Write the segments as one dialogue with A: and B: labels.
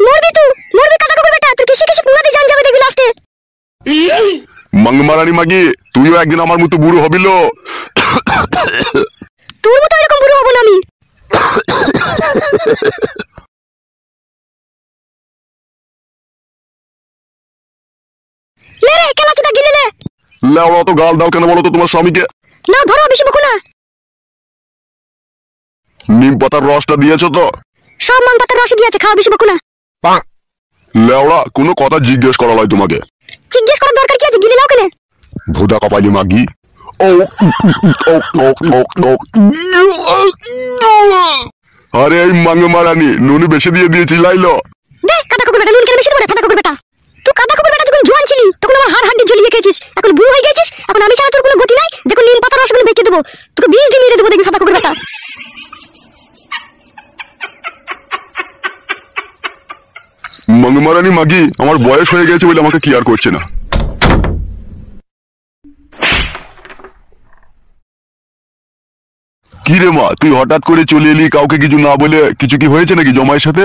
A: মরবি তুই, মরবি কাকা কুকুর বেটা, তুই কিসে কিসে পুঙ্গাতে জান যাবে দেখবি লাস্টে।
B: মাংমারানি মাগি, তুইও একদিন আমার মতো বুড়ো হবিল।
A: তোর মতো এরকম বুড়ো হব না আমি। লে রে কেলা চুদা গিলে লে।
B: লেওড়া তো গাল দাও কেন বলো তো তোমার স্বামীকে?
A: না ধরো, বেশি বকো না।
B: নিম পাতার রসটা দিয়েছো তো?
A: সব মান পাতার রস দিয়েছে, খাওয়া, বেশি বকো না।
B: লেওড়া কোনো কথা জিজ্ঞেস করা লয় তোমাকে।
A: জিজ্ঞেস করার দরকার কি আছে, গিলে লাও কেন?
B: ভুদা কপালি মাগি। ও আরে এই মাংমারানি নুনি বেশি দিয়ে দিয়েছি লাইলো।
A: দে কাকা কুকুর বেটা, নুন কেন বেশি দেবো রে কাকা কুকুর বেটা। তুই কাকা কুকুর বেটা যখন জোয়ান ছিলি তখন আমার হাড় হাড্ডি ঝুলিয়ে গেছিস, এখন বুড়ো হয়ে গেছিস, এখন আমি ছাড়া তোর কোনো গতি নাই। দেখো নিম পাতার রস গুলো বেঁচে দেবো, তোকে 20 দিন মেরে দেবো দেখবি কাকা কুকুর বেটা।
B: মাংমারানি মাগি, আমার বয়স হয়ে গেছে বলে আমাকে কেয়ার করছে না। কি রে মা, তুই হঠাৎ করে চলে এলি কাউকে কিছু না বলে? কিছু কি হয়েছে নাকি জমায়ের সাথে?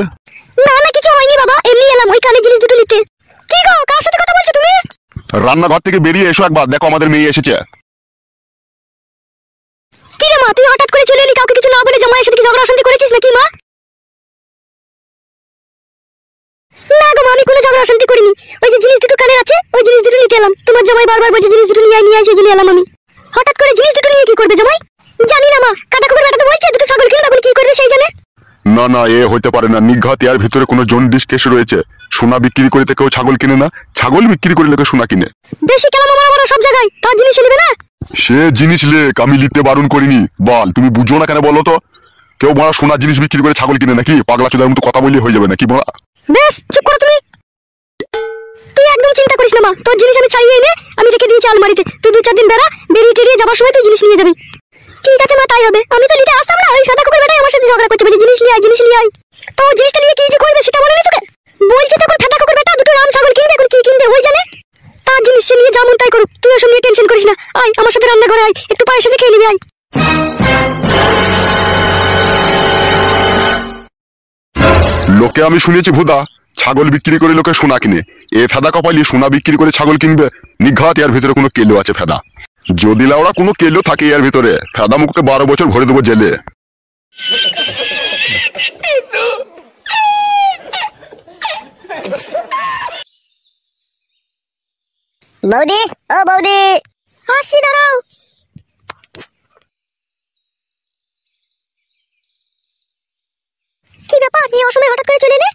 A: না না কিছু হয়নি বাবা, এমনি এলাম ওই কানে জিনিস দুটো নিতে। কি গো, কার সাথে কথা বলছো তুমি?
B: রান্নাঘর থেকে বেরিয়ে এসো একবার, দেখো আমাদের মেয়ে এসেছে।
A: কি রে মা, তুই হঠাৎ করে চলে এলি কাউকে কিছু না বলে, জমায়ের সাথে কি ঝগড়া অশান্তি করেছিস নাকি মা? না গো মা, আমি কোনো ঝগড়া অশান্তি করিনি। ওই যে জিনিস দুটো কানে আছে, ওই জিনিস দুটো নিতে এলাম। তোমার জামাই বারবার বলছে জিনিস দুটো নিয়ে আয়, সেই জন্য এলাম আমি। হঠাৎ করে জিনিস দুটো নিয়ে কি করবে জামাই? জানি না মা, কাকা কুকুর বেটা তো বলছে দুটো ছাগল কিনবে, এখন কি করবে সেই জানে।
B: না না, এ হইতে পারে না। নিঘাত এর ভিতরে কোনো জন্ডিস কেস রয়েছে। সোনা বিক্রি করে কেউ ছাগল কিনে না, ছাগল বিক্রি করে লোকে সোনা কিনে।
A: বেশি কেলাম আমার বড় সব জায়গায়, তার জিনিস নিবে না।
B: সে জিনিস লেক, আমি লিখতে বারণ করিনি। বল, তুমি বুঝো না কেন বলো তো? কেউ বড় সোনা জিনিস বিক্রি করে ছাগল কিনে নাকি? পাগলা চোদার মতো কথা বললে হয়ে যাবে নাকি বড়া?
A: বেশ চুপ করো তুমি। তুই একদম চিন্তা করিস না মা, তোর জিনিস আমি ছাড়িয়ে এনে আমি রেখে দিয়েছি আলমারিতে। তুই 2-4 দিন বেড়া, বেরিয়ে টেরিয়ে যাবার সময় তুই জিনিস নিয়ে যাবি। ঠিক আছে মা, তাই হবে। আমি তো নিতে আসতাম না, ওই সাদা কুকুর বেটাই আমার সাথে ঝগড়া করতে বলে জিনিস নিয়ে আয়, জিনিস নিয়ে আয়। তো ও জিনিসটা নিয়ে কি যে করবে সেটা বলেনি তোকে? বলছি তখন সাদা কুকুর বেটা দুটো রাম ছাগল কিনবে, এখন কি কিনবে ওই জানে। তার জিনিস সে নিয়ে যেমন তাই করুক, তুই ওসব নিয়ে টেনশন করিস না। আয় আমার সাথে রান্নাঘরে আয়, একটু পায়েস এসে খেয়ে নিবি আয়।
B: লোকে আমি শুনেছি ভুদা ছাগল বিক্রি করে লোকে সোনা কিনে। এ ফেদা কপালি সোনা বিক্রি করে ছাগল কিনবে? নিঘাত এর ভিতরে কোনো কেলো আছে ফেদা। যদি লাউড়া কোনো কেলো থাকে এর ভিতরে, ফেদা মুখকে 12 বছর ভরে দেবো জেলে।
A: বৌদি, ও বৌদি, আসি দাঁড়াও। কি ব্যাপার, এই অসময়ে হঠাৎ করে চলে এলে?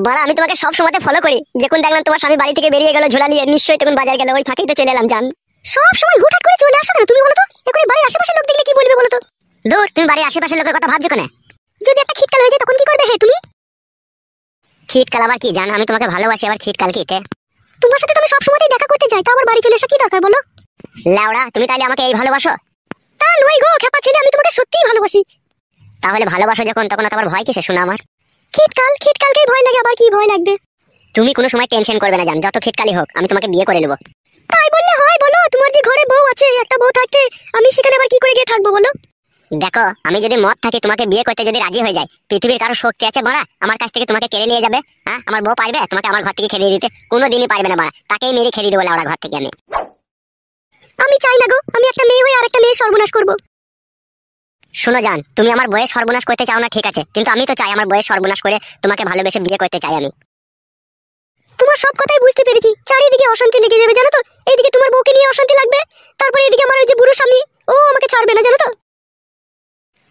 A: বাড়া, আমি তোমাকে সব সময়তে ফলো করি। যখন দেখলাম তোমার স্বামী বাড়ি থেকে বেরিয়ে গেল ঝোলা নিয়ে, নিশ্চয়ই তখন বাজার গেল, ওই ফাঁকেই তো চলে এলাম জান। সব সময় হুটহাট করে চলে আসো কেন তুমি বলো তো? এখনই বাড়ির আশেপাশের লোক দেখলে কি বলবে বলো তো? দূর, তুমি বাড়ির আশেপাশের লোকের কথা ভাবছো কেন? যদি একটা খিটকাল হয়ে যায় তখন কি করবে হে তুমি? খিটকাল আবার কি জান? আমি তোমাকে ভালোবাসি, আবার খিটকাল কিতে? তোমার সাথে তুমি সব সময়তেই দেখা করতে যাই, তা আবার বাড়ি চলে আসা কি দরকার বলো? লাউড়া, তুমি তাহলে আমাকে এই ভালোবাসো? তা নয় গো খেপা ছেলে, আমি তোমাকে সত্যিই ভালোবাসি। তাহলে ভালোবাসো যখন, তখন তোমার ভয় কিসে শোনা আমার? খিটকালকেই ভয় লাগে, আবার কি ভয় লাগবে? তুমি কোনো সময় টেনশন করবে না জান, যত খিটকালই হোক আমি তোমাকে বিয়ে করে নেব। তাই বললে হয় বলো? তোমার যে ঘরে বউ আছে, একটা বউ থাকতে আমি সেখানে আবার কি করে গিয়ে থাকবো বলো? দেখো, আমি যদি মত থাকি তোমাকে বিয়ে করতে যদি রাজি হয়ে যায়, পৃথিবীর কারো শক্তি আছে বড়া আমার কাছ থেকে তোমাকে কেড়ে নিয়ে যাবে? হ্যাঁ, আমার বউ পারবে তোমাকে আমার ঘর থেকে খেলিয়ে দিতে? কোনোদিনই পারবে না বড়া, তাকেই মেরে খেলিয়ে দেবো লাউড়া ঘর থেকে আমি চাই না গো, আমি একটা মেয়ে হয়ে আরেকটা মেয়ে সর্বনাশ করব। শোনো জান, তুমি আমার বয়স সর্বনাশ করতে চাও না ঠিক আছে, কিন্তু আমি তো চাই আমার বয়স সর্বনাশ করে তোমাকে ভালোবেসে বিয়ে করতে চাই আমি। তোমার সব কথাই বুঝতে পেরেছি, চারিদিকে অশান্তি লেগে যাবে জানো তো। এইদিকে তোমার বউকে নিয়ে অশান্তি লাগবে, তারপরে এদিকে আমার ওই যে বুড়ো স্বামী, ও আমাকে ছাড়বে না জানো তো।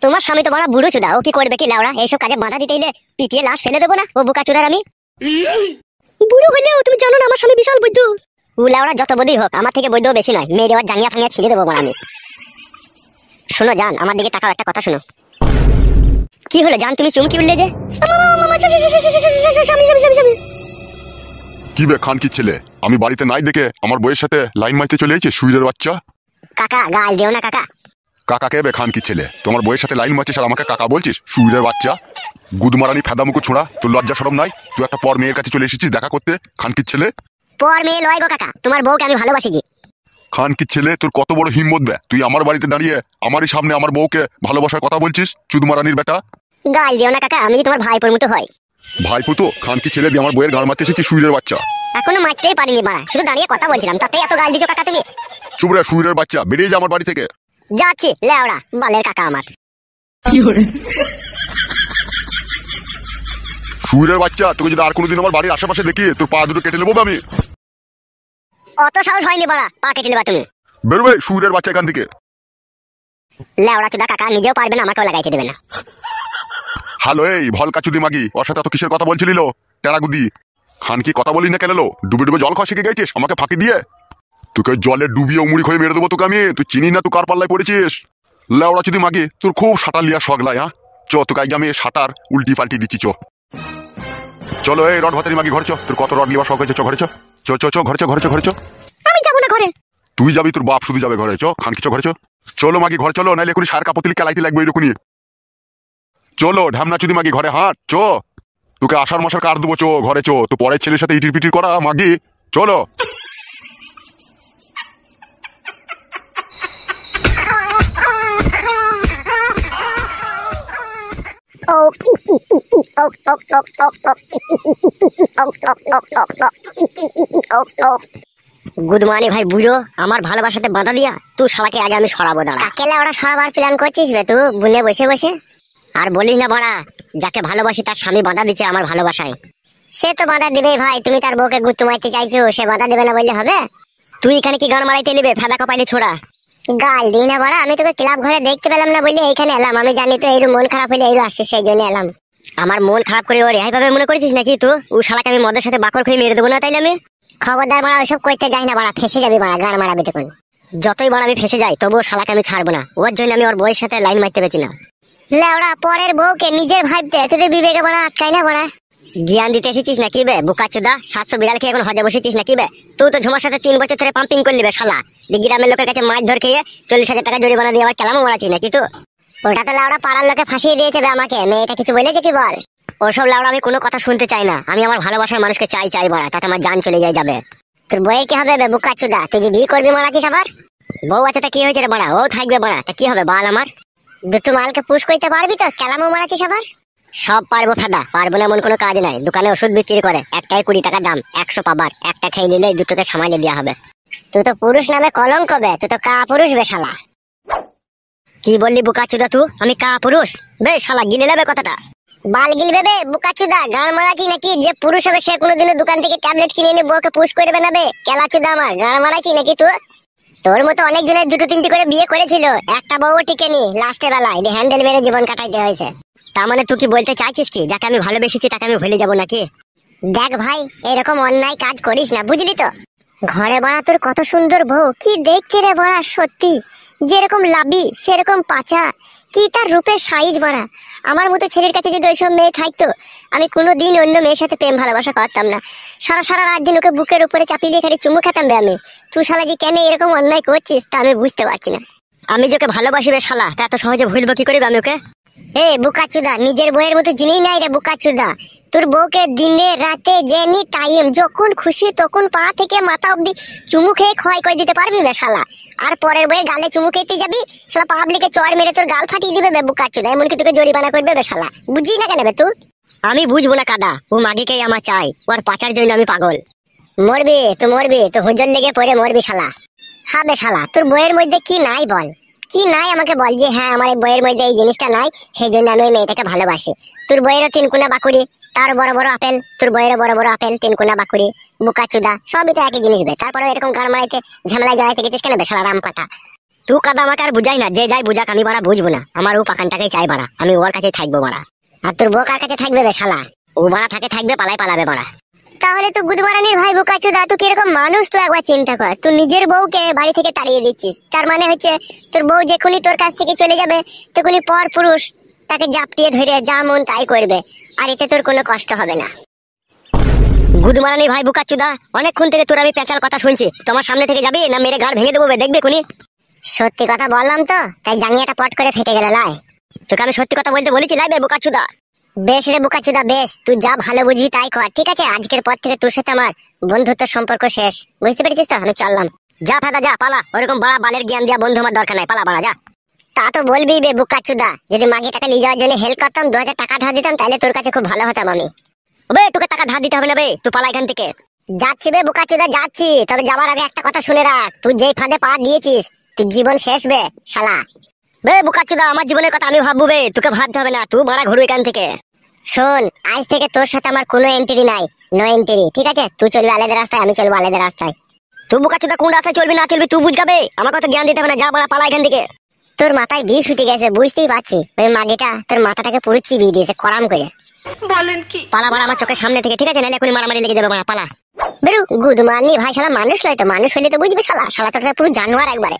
A: তোমার স্বামী তো বড় বুড়ো চুদা, ও কি করবে কি লাউড়া? এইসব কাজে বাধা দিতে এলে পিটিয়ে লাশ ফেলে দেবো না, ও বোকা চুদার আমি। বুড়ো হলেও তুমি জানো না আমার স্বামী বিশাল বৈদ্য। ও লাউড়া যত বৈদ্যই হোক, আমার থেকে বৈদ্য বেশি নয়, মেয়ে দেওয়ার জাঙ্গিয়া ফাঙ্গিয়া ছিঁড়ে দেবো আমি। শোনো জান, আমার দিকে তাকাও, একটা কথা শোনো। কি হলো জান, তুমি চুমকি উঠলে যে?
B: কি বে খান কি ছেলে, আমি বাড়িতে নাই দেখে আমার বইয়ের সাথে লাইন মাইতে চলে এসেছে সুইরের বাচ্চা।
A: কাকা গাল দিও না কাকা।
B: কাকা কে বে খান কি ছেলে? তোমার বইয়ের সাথে লাইন মারছিস আর আমাকে কাকা বলছিস? সুইরের বাচ্চা, গুদমারানি ফেদা মুখো ছোঁড়া, তোর লজ্জা শরম নাই? তুই একটা পর মেয়ের কাছে চলে এসেছিস দেখা করতে, খান কি ছেলে?
A: পর মেয়ে লয় গো কাকা, তোমার বউকে আমি ভালোবাসি।
B: খান কি ছেলে, তোর কত বড় হিম্মত বে, তুই আমার বাড়িতে দাঁড়িয়ে আমারই সামনে আমার বউকে ভালোবাসার কথা বলছিস? চুদমারানির বেটা।
A: গাল দিও না কাকা, আমি কি তোমার ভাইপোর মতো হয়?
B: ভাইপুতো খান কি ছেলে দিয়ে আমার বউয়ের গাল মারতে এসেছিস শুইরের বাচ্চা।
A: এখনো মারতেই পারিনি বাড়া, শুধু দাঁড়িয়ে কথা বলছিলাম, তাতে এত গাল দিছো কাকা তুমি?
B: চুপ রে শুইরের বাচ্চা, বেরিয়ে যা আমার বাড়ি থেকে।
A: যাচ্ছি লেওড়া বালের কাকা আমার।
B: শুইরের বাচ্চা, তোকে যদি আর কোনোদিন আমার বাড়ির আশেপাশে দেখি তোর পা দুটো কেটে নেবো আমি।
A: অত সাহস হয়নি বাড়া, পা কেটে নেবা তুমি?
B: বেরোবে শুইরের বাচ্চা এখান থেকে।
A: লেওড়া চুদা কাকা নিজেও পারবে না, আমাকেও লাগাইতে দেবে না।
B: হ্যালো এই ভলকা চুদি মাগি, ওর সাথে এত কিসের কথা বলছিলিল টেরাগুদি? খান কি কথা বলি না কেন লো? ডুবে ডুবে জল খাওয়া শিখে গেছিস আমাকে ফাঁকি দিয়ে? তোকে জলে ডুবিয়ে মুড়ি খেয়ে মেরে দেবো তোকে আমি। তুই চিনি না তুই কার পাল্লায় পড়েছিস? লেওড়া চুদি মাগি, তোর খুব সাঁটার লিয়া শখলাই। হ্যাঁ চ, তোকে আগে আমি সাঁটার উল্টি পাল্টি দিচ্ছি। চলো এই রড ভাতারি মাগি ঘরে চ, তোর কত রড লিবা শখ হয়েছে, চ ঘরে চ। চ চ চ ঘরে চ, ঘরে চ, ঘরে চ।
A: আমি যাবো না ঘরে।
B: তুই যাবি, তোর বাপ শুধু যাবে ঘরে। চ খান কি চ ঘরে চ। চলো মাগি ঘরে চলো, নাইলে এখনই সার কাপড় কেলাইতে লাগবে এরকমই। চলো ঢামনা চুদি মাগি ঘরে হাঁট চ। তোকে আষাঢ় মাসের কার দেবো, চো ঘরে চো। তো পরের ছেলের সাথে ইটির পিটির করা মাগি, চলো।
A: গুদমানি ভাই বুঝো, আমার ভালোবাসাতে বাধা দিয়া তুই শালাকে আগে আমি সরাবো। দাঁড়া, কেলা ওরা সরাবার প্ল্যান করছিস বে তুই বুনে বসে বসে? আর বলিস না বড়া, যাকে ভালোবাসি তার স্বামী বাধা দিচ্ছে আমার ভালোবাসায়। সে তো বাধা দিবে ভাই, তুমি তার বউকে গুত্তু মারতে চাইছো, সে বাধা দেবে না বললে হবে? তুই এখানে কি গান মারাইতে নিবে ফেদা কপাইলে ছোড়া? গাল দিই না বড়া, আমি তোকে ক্লাব ঘরে দেখতে পেলাম না বললে এইখানে এলাম। আমি জানি তো এইরু মন খারাপ হলে এইরু আসছিস, সেই জন্য এলাম। আমার মন খারাপ করে ওর এইভাবে মনে করেছিস নাকি তুই? ও শালাকে আমি মদের সাথে বাকর খেয়ে মেরে দেবো না তাইলে আমি? খবরদার মারা ওইসব করতে যাই না বাড়া, ফেসে যাবি মারা, গান মারাবি তখন। যতই বড় আমি ফেসে যাই তবুও শালাকে আমি ছাড়বো না, ওর জন্য আমি ওর বউয়ের সাথে লাইন মারতে পেরেছি না। লেওড়া পরের বউকে নিজের ভাবতে তোদের বিবেকে বড়া আটকাই না বড়া? জ্ঞান দিতে এসেছিস নাকি বে বোকাচোদা? 700 বিড়াল খেয়ে এখন হজে বসেছিস নাকি বে? তুই তো ঝুমার সাথে 3 বছর ধরে পাম্পিং করলি বে শালা। গ্রামের লোকের কাছে মাছ ধর খেয়ে 40,000 টাকা জরিমানা দিয়ে আবার কেলামও মারাচ্ছিস নাকি তুই? ওটা তো লাউড়া পাড়ার লোকে ফাঁসিয়ে দিয়েছে বে আমাকে, মেয়েটা কিছু বলেছে কি বল? ওসব লাউড়া আমি কোনো কথা শুনতে চাই না, আমি আমার ভালোবাসার মানুষকে চাই বড়া, তাতে আমার জান চলে যাবে। তোর বউয়ের কি হবে বে বোকাচোদা? তুই যে বিয়ে করবি মারাচ্ছিস আবার? বউ আছে তা কি হয়েছে রে বড়া, ও থাকবে বড়া, তা কি হবে বাল আমার? দুটো মালকে পুশ করতে পারবি তো? কেলামও মারাচ্ছিস আবার? সব পারবো ফেদা, পারবো না এমন কোনো কাজ নাই। দোকানে ওষুধ বিক্রি করে, একটাই 20 টাকা দাম, 100 পাবার, একটা খেয়ে নিলে দুটোকে সামালে দেওয়া হবে। তুই তো পুরুষ নামে কলঙ্ক বে, তুই তো কা পুরুষ বে শালা। কি বললি বোকাচোদা তুই? আমি কা পুরুষ বে শালা? গিলে নেবে কথাটা। বাল গিলবে বে বোকাচোদা, গান মারাচ্ছি নাকি? যে পুরুষ হবে সে কোনোদিনও দোকান থেকে ট্যাবলেট কিনে এনে বউকে পুশ করে দেবে না বে কেলাচোদা আমার। গান মারাচ্ছি নাকি তুই? তোর মতো অনেক জনের 2-3টি করে বিয়ে করেছিল, একটা বউ টিকেনি, লাস্টে বেলায় হ্যান্ডেল মেরে জীবন কাটাইতে হয়েছে। তার মানে তুই কি বলতে চাইছিস কি যাকে আমি ভালোবেসেছি তাকে আমি ভুলে যাবো নাকি? দেখ ভাই, এরকম অন্যায় কাজ করিস না, বুঝলি তো? ঘরে বড়া তোর কত সুন্দর বউ, কি দেখতে রে বড়া, সত্যি যেরকম লাভি সেরকম পাচা, কি তার রূপের সাইজ বড়া। আমার মতো ছেলের কাছে যদি ওইসব মেয়ে থাকতো, আমি কোনোদিন অন্য মেয়ের সাথে প্রেম ভালোবাসা করতাম না। সারা রাত দিন ওকে বুকের উপরে চাপিয়ে খালি চুমু খেতাম বে আমি। তুই শালা যে কেন এরকম অন্যায় করছিস তা আমি বুঝতে পারছি না। আমি যাকে ভালোবাসি বে শালা, তা এত সহজে ভুলবো কি করে আমি ওকে? এ বোকাচোদা, নিজের বউয়ের মতো জিনিস নাই রে বোকাচোদা। তোর বউকে দিনে রাতে যেনি টাইম যখন খুশি তখন পা থেকে মাথা অব্দি চুমু খেয়ে ক্ষয় করে দিতে পারবি বে শালা। আর পরের বউয়ের গালে চুমু খেতে যাবি, শালা পাবলিকে চর মেরে তোর গাল ফাটিয়ে দিবে বে বোকাচোদা, এমনকি তোকে জরিমানা করবে বে শালা। বুঝি না কেন বে তুই? আমি বুঝবো না কাদা, ও মাগিকেই আমার চাই, ওর পাচার জন্য আমি পাগল। মরবি তো মরবি, তো হুজল লেগে পড়ে মরবি শালা। হ্যাঁ বে শালা, তোর বইয়ের মধ্যে কি নাই বল? কি নাই আমাকে বল, যে হ্যাঁ আমার এই বইয়ের মধ্যে এই জিনিসটা নাই, সেই জন্য আমি ওই মেয়েটাকে ভালোবাসি। তোর বইয়েরও 3 কোনা বাকুড়ি, তার বড় বড় আপেল, তোর বইয়েরও বড় বড় আপেল, 3 কোনা বাকুড়ি, বোকাচোদা, সবই তো একই জিনিস বে। তারপরে এরকম গান মারাইতে ঝামেলায় জড়াইতে গেছিস কেন বে শালা রাম কাটা? তুই কাদা আমাকে আর বুঝাই না, যে যাই বুঝাক আমি বাড়া বুঝবো না। আমার ও পাকানটাকেই চাই বাড়া, আমি ওর কাছেই থাকবো বাড়া। আর তোর বউ কার কাছে থাকবে বে শালা? ও বাড়া থাকবে পালাবে বাড়া। তাহলে তো গুদমারানির ভাই বোকাচোদা, তুই কিরকম মানুষ তুই একবার চিন্তা কর। তুই নিজের বউকে বাড়ি থেকে তাড়িয়ে দিচ্ছিস, তার মানে হচ্ছে তোর বউ যখনই তোর কাছ থেকে চলে যাবে তখনই পর পুরুষ তাকে জাপটিয়ে ধরে যা মন তাই করবে, আর এতে তোর কোনো কষ্ট হবে না। গুদমারানির ভাই বোকাচোদা, অনেকক্ষণ থেকে তোর আমি পেঁচার কথা শুনছি, তোমার সামনে থেকে যাবি না মেরে ঘাড় ভেঙে দেবো দেখবে কোনি? সত্যি কথা বললাম তো, তাই জাঙ্গিয়াটা পট করে ফেটে গেল লাই। তোকে আমি সত্যি কথা বলতে বলেছি লাইবে বোকাচোদা। বেশ রে বোকাচোদা বেশ, তুই যা ভালো বুঝবি তাই কর, ঠিক আছে? আজকের পর থেকে তোর সাথে আমার বন্ধুত্ব সম্পর্ক শেষ, বুঝতে পেরেছিস তো? আমি চললাম। যা ফেদা যা পালা, ওরকম বড় বালের জ্ঞান দিয়া বন্ধু আমার দরকার নাই, পালা বাড়া যা। তা তো বলবি বে বুকাচুদা, যদি মাগি টাকা নিয়ে যাওয়ার জন্য হেল্প করতাম 2000 টাকা ধার দিতাম তাহলে তোর কাছে খুব ভালো হতাম আমি। বে তোকে টাকা ধার দিতে হবে না বে, তুই পালা এখান থেকে। যাচ্ছি বে বুকাচুদা যাচ্ছি, তবে যাবার আগে একটা কথা শুনে রাখ, তুই যেই ফাঁদে পা দিয়েছিস তুই জীবন শেষ বে শালা। বে বুকাচুদা আমার জীবনের কথা আমি ভাববো বে, তোকে ভাবতে হবে না, তুই বাড়া ঘুরু এখান থেকে। শোন আজ থেকে তোর সাথে আমার কোনো এন্ট্রি নাই, নো এন্ট্রি, ঠিক আছে? তুই চলবি আলাদা রাস্তায়, আমি চলবো আলাদা রাস্তায়। তুই বুকাচুদা কোন রাস্তায় চলবি না চলবি তুই বুঝগাবে, আমার কথা জ্ঞান দিতে হবে না, যা বাড়া পালা এখান থেকে। তোর মাথায় বিষ উঠে গেছে বুঝতেই পারছি, ওই মাগিটা তোর মাথাটাকে পুরো চিবিয়ে দিয়েছে কড়াম করে।
C: বলেন কি?
A: পালা বাড়া আমার চোখের সামনে থেকে, ঠিক আছে? নাহলে এখনই মারামারি লেগে যাবে বাড়া, পালা। বেরু গুদ মারনি ভাই, শালা মানুষ নয় তো, মানুষ হইলে তো বুঝবে শালা, শালা তো পুরো জানোয়ার একবারে।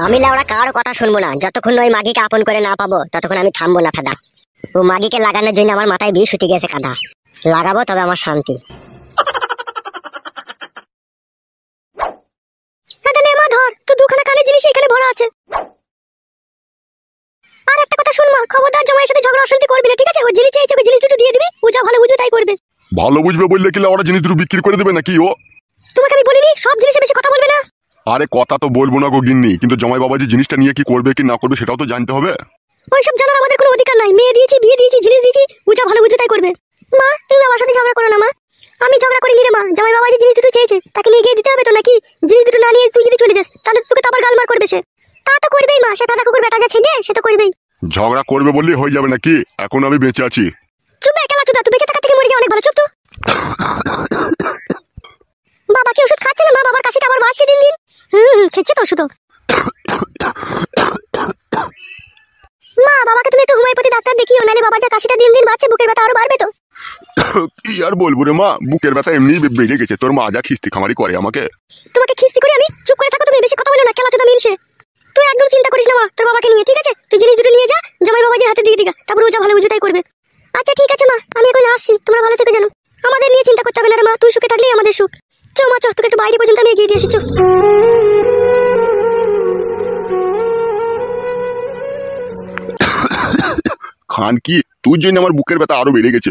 A: আমি লাউড়া কারো কথা শুনবো না, যতক্ষণ ওই মাগিকে আপন করে না পাবো ততক্ষণ আমি থামবো না ফেদা। ও মাগিকে লাগানোর জন্য আমার মাথায় বিষ উঠে গেছে কাদা, লাগাবো তবে আমার শান্তি। ধর তো দুখানা কানে জিনিস এখানে ভরা আছে। আর একটা কথা শুন মা, খবরদার জামাইয়ের সাথে ঝগড়া অশান্তি করবি না, ঠিক আছে? ও জিনিস চেয়েছে, ওই জিনিস দুটো দিয়ে দিবি, ও যা ভালো বুঝবে তাই করবে।
B: ভালো বুঝবে বললে কি ওরা জিনিস দুটো বিক্রি করে দেবে নাকি ও?
A: তোমাকে আমি বলিনি সব জিনিসে বেশি কথা বলবে না?
B: আরে কথা তো বলবো না গো গিন্নি, কিন্তু জামাই বাবা যে জিনিসটা নিয়ে কি করবে কি না করবে সেটাও তো জানতে হবে।
A: ওইসব জানার আমাদের কোনো অধিকার নাই, মেয়ে দিয়েছি বিয়ে দিয়েছি জিনিস দিয়েছি, ও যা ভালো বুঝবে তাই করবে। মা তুমি বাবার সাথে ঝগড়া করো না মা। আমি ঝগড়া করিনি রে মা, জামাই বাবা যে জিনিস দুটো চেয়েছে তাকে নিয়ে গিয়ে দিতে হবে তো নাকি? জিনিস দুটো না নিয়ে তুই যদি চলে যাস তাহলে তোকে তো আবার গালমার করবে সে। তা তো করবেই মা, সে দাদা কুকুর বেটা যা ছেলে সে তো করবেই।
B: ঝগড়া করবে বললেই হয়ে যাবে নাকি? এখন আমি বেঁচে আছি।
A: চুপ একলা চুদা, তুই বেঁচে থাকা থেকে মরে যাওয়া অনেক ভালো, চুপ তো। বাবা কি ওষুধ খাচ্ছে না মা? বাবার কাশিটা আবার বাড়ছে দিন দিন। খেচ্ছে তো ওষুধ। মা বাবাকে তুমি একটু হোমিওপ্যাথি ডাক্তার দেখিও, নাহলে বাবা যা কাশিটা দিন দিন বাড়ছে বুকের ব্যথা আরো বাড়বে তো।
B: কি আর বলবো রে মা, বুকের ব্যথা এমনি বেড়ে গেছে, তোর মা যা খিস্তি খামারি করে আমাকে।
A: তোমাকে খিস্তি করি আমি? চুপ করে থাকো তুমি, বেশি কথা বলো না, খেলা চোদা মিনসে। তুই একদম চিন্তা করিস না মা তোর বাবাকে নিয়ে, ঠিক আছে? তুই জিনিস দুটো নিয়ে যা, জামাই বাবা যে হাতে দিয়ে দিগা, তারপর ও যা ভালো বুঝবে তাই করবে। আচ্ছা ঠিক আছে মা, আমি এখন আসছি, তোমরা ভালো থেকে জানো, আমাদের নিয়ে চিন্তা করতে হবে না রে মা, তুই সুখে থাকলেই আমাদের সুখ। চো মা চো, তোকে একটু বাইরে পর্যন্ত আমি এগিয়ে দিয়ে আসি চো।
B: খান কি তোর জন্য আমার বুকের ব্যথা আরো বেড়ে গেছে।